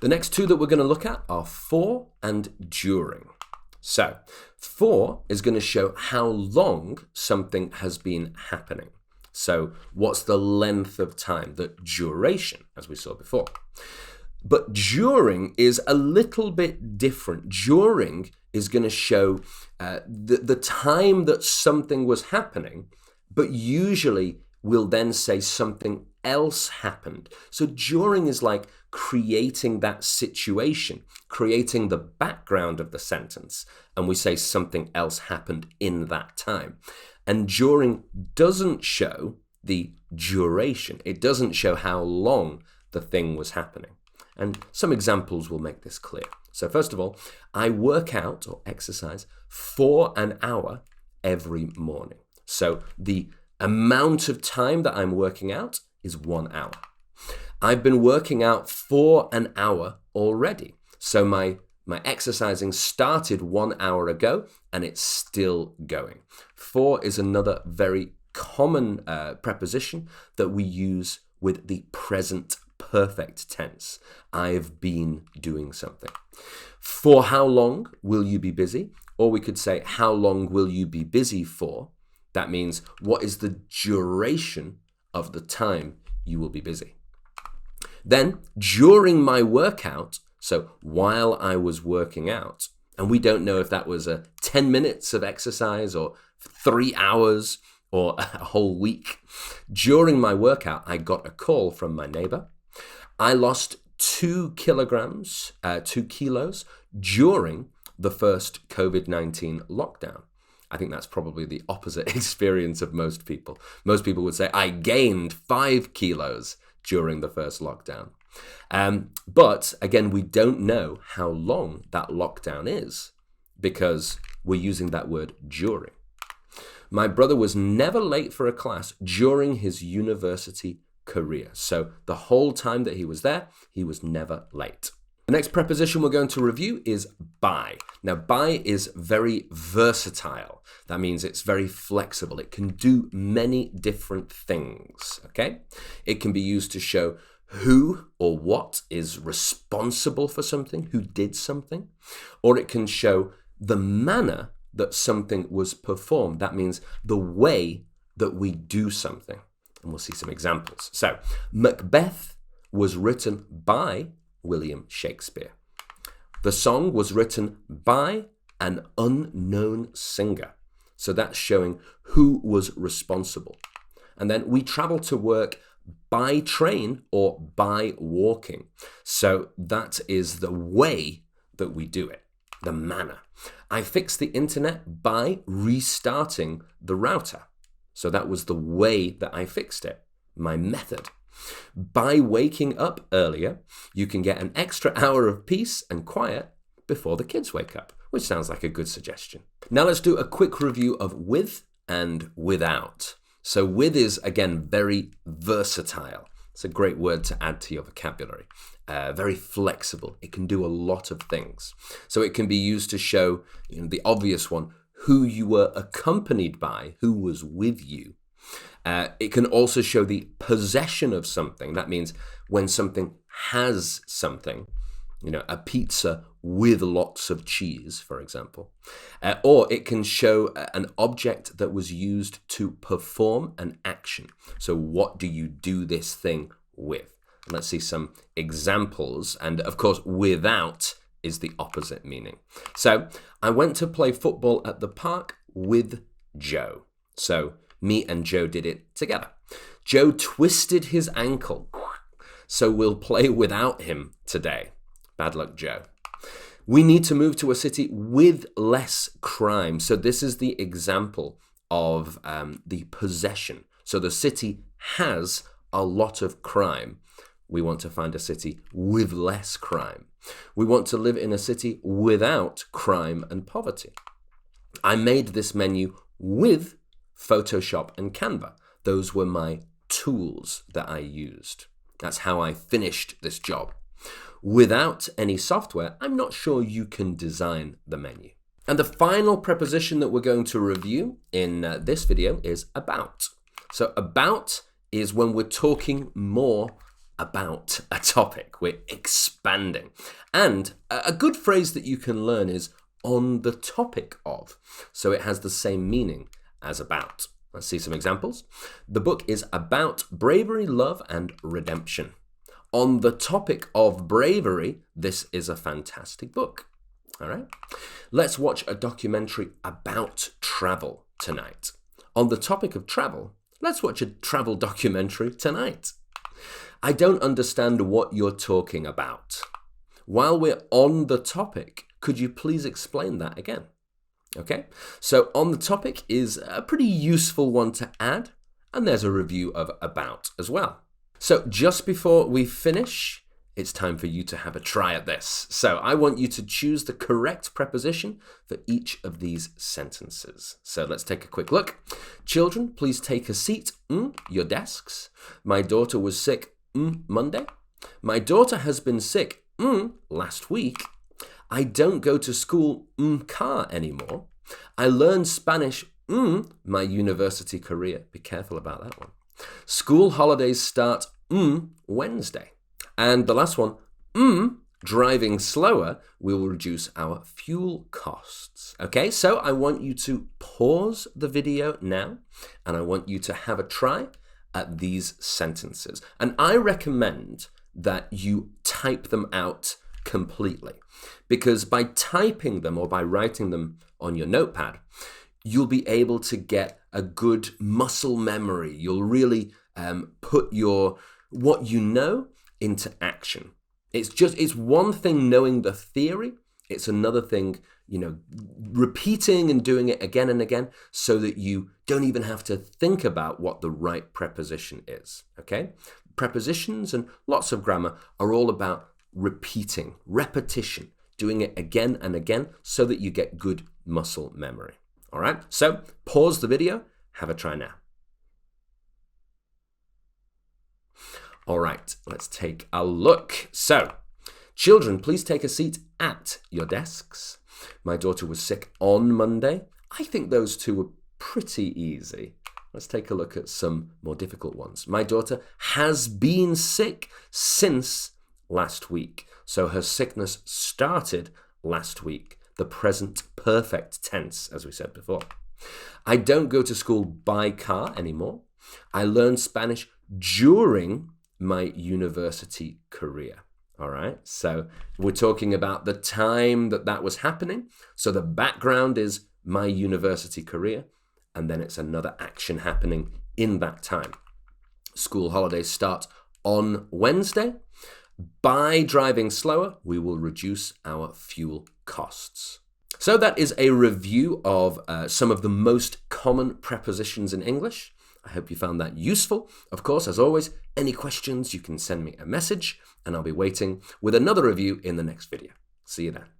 The next two that we're going to look at are for and during. So, for is going to show how long something has been happening. So, what's the length of time, the duration, as we saw before. But during is a little bit different. During is going to show the time that something was happening, but usually we'll then say something else happened. So during is like creating that situation, creating the background of the sentence, and we say something else happened in that time. And during doesn't show the duration. It doesn't show how long the thing was happening. And some examples will make this clear. So first of all, I work out or exercise for an hour every morning. So the amount of time that I'm working out is 1 hour. I've been working out for an hour already. So my exercising started 1 hour ago and it's still going. For is another very common preposition that we use with the present perfect tense. I've been doing something. For how long will you be busy? Or we could say, how long will you be busy for? That means, what is the duration of the time you will be busy? Then, during my workout, so while I was working out, and we don't know if that was 10 minutes of exercise or 3 hours or a whole week. During my workout, I got a call from my neighbor. I lost 2 kilos during the first COVID-19 lockdown. I think that's probably the opposite experience of most people. Most people would say, I gained 5 kilos during the first lockdown. But again, we don't know how long that lockdown is because we're using that word during. My brother was never late for a class during his university career. So the whole time that he was there, he was never late. The next preposition we're going to review is by. Now, by is very versatile. That means it's very flexible. It can do many different things, okay? It can be used to show who or what is responsible for something, who did something, or it can show the manner that something was performed. That means the way that we do something. And we'll see some examples. So, Macbeth was written by William Shakespeare. The song was written by an unknown singer. So that's showing who was responsible. And then we travel to work by train or by walking. So that is the way that we do it, the manner. I fixed the internet by restarting the router. So that was the way that I fixed it, my method. By waking up earlier, you can get an extra hour of peace and quiet before the kids wake up, which sounds like a good suggestion. Now let's do a quick review of with and without. So with is, again, very versatile. It's a great word to add to your vocabulary. Very flexible. It can do a lot of things. So it can be used to show, the obvious one, who you were accompanied by, who was with you. It can also show the possession of something. That means when something has something, a pizza with lots of cheese, for example. Or it can show an object that was used to perform an action. So what do you do this thing with? Let's see some examples. And of course, without is the opposite meaning. So I went to play football at the park with Joe. So me and Joe did it together. Joe twisted his ankle, so we'll play without him today. Bad luck, Joe. We need to move to a city with less crime. So this is the example of the possession. So the city has a lot of crime. We want to find a city with less crime. We want to live in a city without crime and poverty. I made this menu with Photoshop and Canva. Those were my tools that I used. That's how I finished this job. Without any software, I'm not sure you can design the menu. And the final preposition that we're going to review in this video is about. So about is when we're talking more about a topic. We're expanding. And a good phrase that you can learn is on the topic of. So it has the same meaning as about. Let's see some examples. The book is about bravery, love, and redemption. On the topic of bravery, this is a fantastic book. All right. Let's watch a documentary about travel tonight. On the topic of travel, let's watch a travel documentary tonight. I don't understand what you're talking about. While we're on the topic, could you please explain that again? Okay, so on the topic is a pretty useful one to add, and there's a review of about as well. So just before we finish, it's time for you to have a try at this. So I want you to choose the correct preposition for each of these sentences. So let's take a quick look. Children, please take a seat. Your desks. My daughter was sick. Monday. My daughter has been sick. Last week. I don't go to school. Car anymore. I learned Spanish. My university career. Be careful about that one. School holidays start. Wednesday. And the last one, driving slower will reduce our fuel costs. Okay, so I want you to pause the video now, and I want you to have a try at these sentences. And I recommend that you type them out completely, because by typing them or by writing them on your notepad, you'll be able to get a good muscle memory. You'll really put what you know into action. It's one thing knowing the theory. It's another thing, repeating and doing it again and again so that you don't even have to think about what the right preposition is. Okay? Prepositions and lots of grammar are all about repeating, repetition, doing it again and again so that you get good muscle memory. All right? So pause the video, have a try now. All right, let's take a look. So, children, please take a seat at your desks. My daughter was sick on Monday. I think those two were pretty easy. Let's take a look at some more difficult ones. My daughter has been sick since last week. So her sickness started last week. The present perfect tense, as we said before. I don't go to school by car anymore. I learned Spanish during my university career. All right, so we're talking about the time that was happening. So the background is my university career, and then it's another action happening in that time. School holidays start on Wednesday. By driving slower, we will reduce our fuel costs. So that is a review of some of the most common prepositions in English. I hope you found that useful. Of course, as always, any questions, you can send me a message, and I'll be waiting with another review in the next video. See you then.